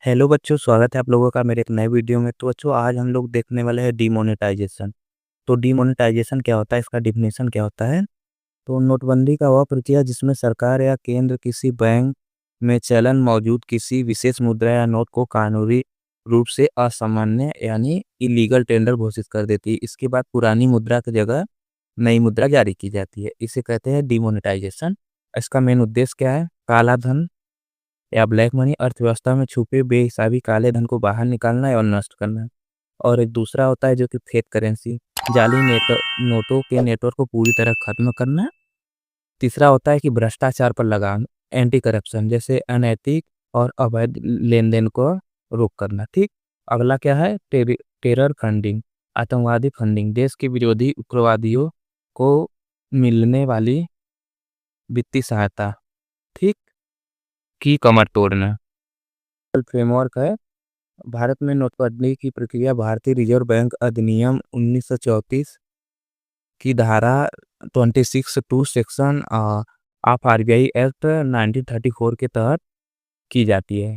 Hello बच्चों, स्वागत है आप लोगों का मेरे एक नए वीडियो में। तो बच्चों, आज हम लोग देखने वाले हैं डीमोनेटाइजेशन। तो डीमोनेटाइजेशन क्या होता है, इसका डिफिनेशन क्या होता है। तो नोटबंदी का वह प्रक्रिया जिसमें सरकार या केंद्र किसी बैंक में चलन मौजूद किसी विशेष मुद्रा या नोट को कानूनी रूप से असामान्य यानी इलीगल टेंडर घोषित कर देती है। इसके बाद पुरानी मुद्रा की जगह नई मुद्रा जारी की जाती है। इसे कहते हैं डीमोनेटाइजेशन। इसका मेन उद्देश्य क्या है? काला धन या ब्लैक मनी, अर्थव्यवस्था में छुपे बेहिसाबी काले धन को बाहर निकालना है और नष्ट करना है। और एक दूसरा होता है जो कि फेक करेंसी, जाली नोटों के नेटवर्क को पूरी तरह खत्म करना। तीसरा होता है कि भ्रष्टाचार पर लगाम, एंटी करप्शन, जैसे अनैतिक और अवैध लेन देन को रोक करना। ठीक। अगला क्या है? टेरर फंडिंग, आतंकवादी फंडिंग, देश के विरोधी उग्रवादियों को मिलने वाली वित्तीय सहायता, ठीक, की कमर तोड़ना। फ्रेमवर्क है। भारत में नोटबंदी की प्रक्रिया भारतीय रिजर्व बैंक अधिनियम 1934 की धारा 26(2) सेक्शन ऑफ आरबीआई एक्ट 1934 के तहत की जाती है।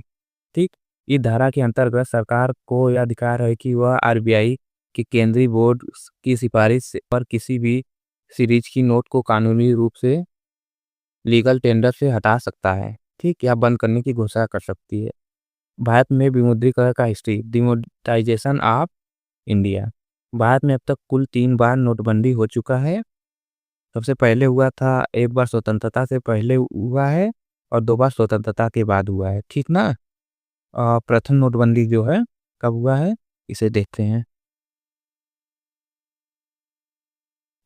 ठीक। इस धारा के अंतर्गत सरकार को यह अधिकार है कि वह आरबीआई के केंद्रीय बोर्ड की सिफारिश पर किसी भी सीरीज की नोट को कानूनी रूप से लीगल टेंडर से हटा सकता है। ठीक, या बंद करने की घोषणा कर सकती है। भारत में विमुद्रीकरण का history, demonetisation of India. Bharat में अब तक कुल 3 बार नोटबंदी हो चुका है। सबसे पहले हुआ था, एक बार स्वतंत्रता से पहले हुआ है और 2 बार स्वतंत्रता के बाद हुआ है। ठीक ना। प्रथम नोटबंदी जो है कब हुआ है, इसे देखते हैं।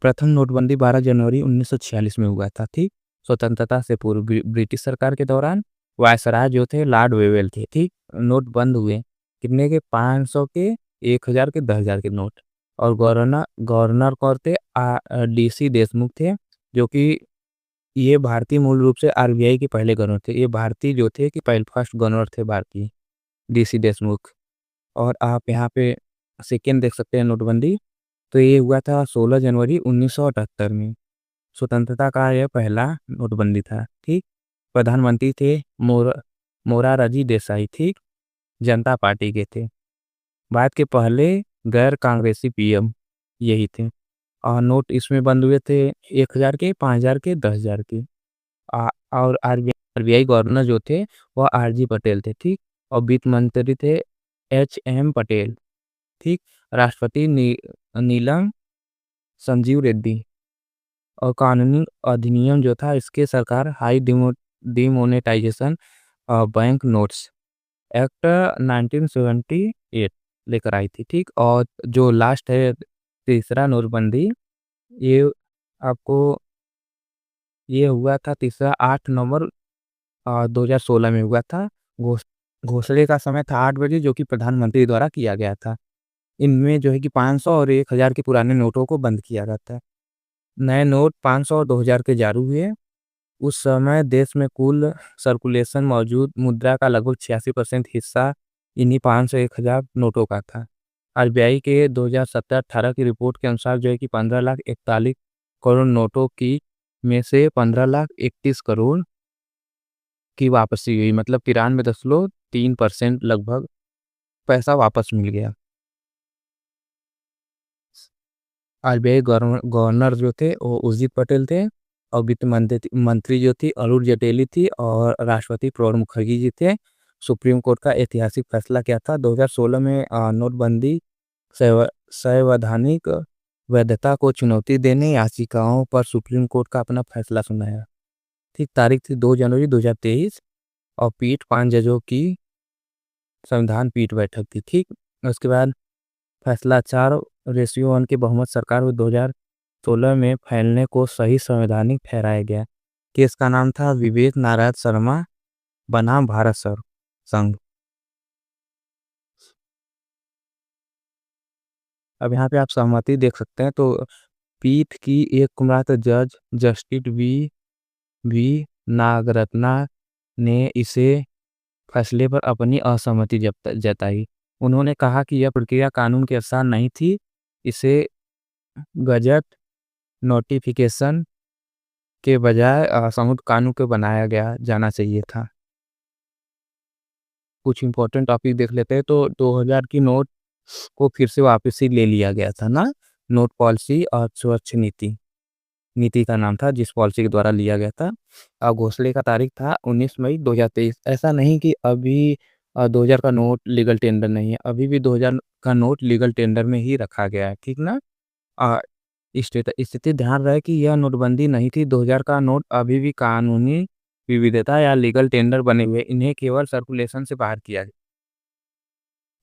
प्रथम नोटबंदी 12 जनवरी 1946 में हुआ था। ठीक। स्वतंत्रता से पूर्व ब्रिटिश सरकार के दौरान वायसराय जो थे लॉर्ड वेवेल थे। ठीक। नोट बंद हुए कितने के? 500 के, 1000 के, 10,000 के नोट। और गवर्नर गवर्नर कौन थे? डीसी देशमुख थे, जो कि ये भारतीय मूल रूप से आरबीआई के पहले गवर्नर थे। ये भारतीय जो थे कि पहले फर्स्ट गवर्नर थे भारतीय, डीसी देशमुख। और आप यहाँ पे सेकेंड देख सकते हैं नोटबंदी। तो ये हुआ था 16 जनवरी 1978 में। स्वतंत्रता का यह पहला नोटबंदी था। ठीक। प्रधानमंत्री थे मोरारजी देसाई। ठीक। जनता पार्टी के थे। भारत के पहले गैर कांग्रेसी पीएम यही थे। और नोट इसमें बंद हुए थे 1000 के, 5000 के, 10,000 के। और आरबीआई गवर्नर जो थे वह आरजी पटेल थे। ठीक। और वित्त मंत्री थे एचएम पटेल। ठीक। राष्ट्रपति नीलम संजीव रेड्डी। और कानूनी अधिनियम जो था इसके सरकार high demonetisation bank notes act 1978 लेकर आई थी। ठीक। और जो लास्ट है तीसरा नोटबंदी, ये आपको ये हुआ था तीसरा 8 नवंबर 2016 में हुआ था। घोष घोषणे का समय था 8 बजे, जो कि प्रधानमंत्री द्वारा किया गया था। इनमें जो है कि 500 और 1000 के पुराने नोटों को बंद किया जाता है। नए नोट 500 और 2000 के जारी हुए। उस समय देश में कुल सर्कुलेशन मौजूद मुद्रा का लगभग 86% हिस्सा इन्हीं 500 1000 नोटों का था। आरबीआई के 2017-18 की रिपोर्ट के अनुसार जो है कि 15,41 करोड़ नोटों की में से 15,31 करोड़ की वापसी हुई, मतलब 93.3% लगभग पैसा वापस मिल गया। आरबीआई गवर्नर जो थे वो उर्जित पटेल थे। और वित्त मंत्री जो थी अरुण जेटली थी। और राष्ट्रपति प्रणब मुखर्जी जी थे। सुप्रीम कोर्ट का ऐतिहासिक फैसला क्या था? 2016 में नोटबंदी संवैधानिक वैधता को चुनौती देने याचिकाओं पर सुप्रीम कोर्ट का अपना फैसला सुनाया। ठीक। तारीख थी 2 जनवरी 2023। और पीठ 5 जजों की संविधान पीठ बैठक थी। ठीक। उसके बाद फैसला 4:1 के बहुमत सरकार को 2016 में फैलने को सही संवैधानिक ठहराया गया। केस का नाम था विवेक नारायण शर्मा बनाम भारत संघ। अब यहाँ पे आप सहमति देख सकते हैं। तो पीठ की एक कुमार जज जस्टिस वी नागरत्ना ने इसे फैसले पर अपनी असहमति जताई। उन्होंने कहा कि यह प्रक्रिया कानून के अनुसार नहीं थी। इसे गजट नोटिफिकेशन के बजाय समुद्र कानून को बनाया गया जाना चाहिए था। कुछ इम्पोर्टेंट टॉपिक देख लेते हैं। तो 2000 की नोट को फिर से वापसी ले लिया गया था ना, नोट पॉलिसी और स्वच्छ नीति नीति का नाम था जिस पॉलिसी के द्वारा लिया गया था। घोषणा का तारीख था 19 मई 2023। ऐसा नहीं कि अभी 2000 का नोट लीगल टेंडर नहीं है, अभी भी 2000 का नोट लीगल टेंडर में ही रखा गया है, ठीक ना। अ, स्थिति ध्यान रहे कि यह नोटबंदी नहीं थी, 2000 का नोट अभी भी कानूनी विविधता या लीगल टेंडर बने हुए, इन्हें केवल सर्कुलेशन से बाहर किया गया,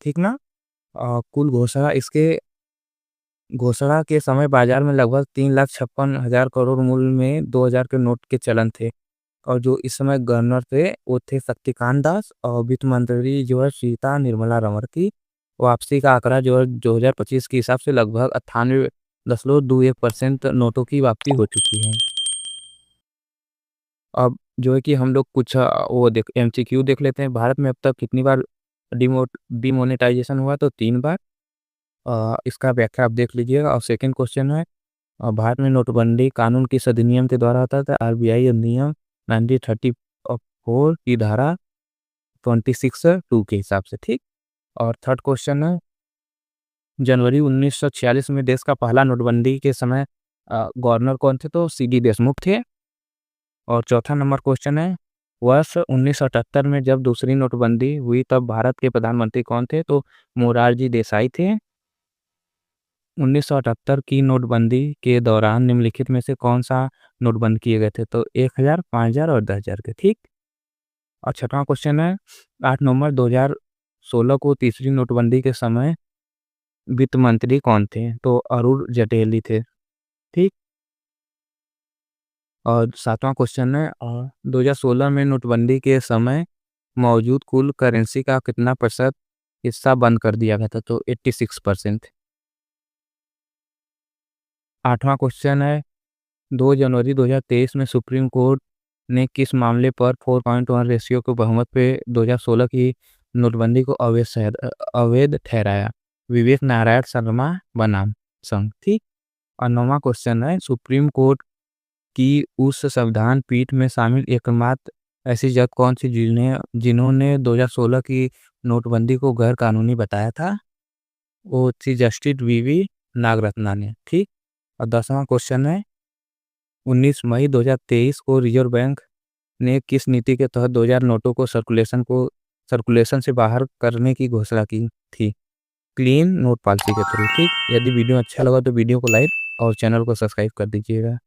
ठीक ना। कुल घोषणा के समय बाजार में लगभग 3,56,000 करोड़ मूल्य में 2000 के नोट के चलन थे। और जो इस समय गवर्नर थे वो थे शक्तिकांत दास, और वित्त मंत्री जो है सीता निर्मला रमण की। वापसी का आंकड़ा जो है 2025 के हिसाब से लगभग 98.21% नोटों की वापसी हो चुकी है। अब जो है कि हम लोग कुछ वो देख एमसीक्यू देख लेते हैं। भारत में अब तक कितनी बार डिमोनेटाइजेशन हुआ? तो 3 बार। इसका व्याख्या आप देख लीजिएगा। और सेकंड क्वेश्चन है, भारत में नोटबंदी कानून किस अधिनियम के द्वारा होता था? आरबीआई अधिनियम 1934 की धारा 26(2) के हिसाब से, ठीक। और थर्ड क्वेश्चन है, जनवरी 1946 में देश का पहला नोटबंदी के समय गवर्नर कौन थे? तो सीडी देशमुख थे। और चौथा नंबर क्वेश्चन है, वर्ष 1978 में जब दूसरी नोटबंदी हुई तब भारत के प्रधानमंत्री कौन थे? तो मोरारजी देसाई थे। 1978 की नोटबंदी के दौरान निम्नलिखित में से कौन सा नोट बंद किए गए थे? तो 1000, 5000 और 10,000 के, ठीक। और छठवां क्वेश्चन है, 8 नवंबर 2016 को तीसरी नोटबंदी के समय वित्त मंत्री कौन थे? तो अरुण जेटली थे, ठीक। और सातवां क्वेश्चन है, 2016 में नोटबंदी के समय मौजूद कुल करेंसी का कितना प्रतिशत हिस्सा बंद कर दिया गया था? तो 86%। आठवां क्वेश्चन है, 2 जनवरी 2023 में सुप्रीम कोर्ट ने किस मामले पर 4.1 रेशियो के बहुमत पे 2016 की नोटबंदी को अवैध ठहराया? विवेक नारायण शर्मा बनाम संघ, ठीक। और नौवां क्वेश्चन है, सुप्रीम कोर्ट की उस संविधान पीठ में शामिल एकमात्र ऐसी जज कौन सी जिन्होंने 2016 की नोटबंदी को गैर कानूनी बताया था? वो थी जस्टिस वीवी नागरत्ना ने, ठीक। और 10वां क्वेश्चन है, 19 मई 2023 को रिजर्व बैंक ने किस नीति के तहत 2000 नोटों को सर्कुलेशन से बाहर करने की घोषणा की थी? क्लीन नोट पॉलिसी के थ्रू, ठीक। यदि वीडियो अच्छा लगा तो वीडियो को लाइक और चैनल को सब्सक्राइब कर दीजिएगा।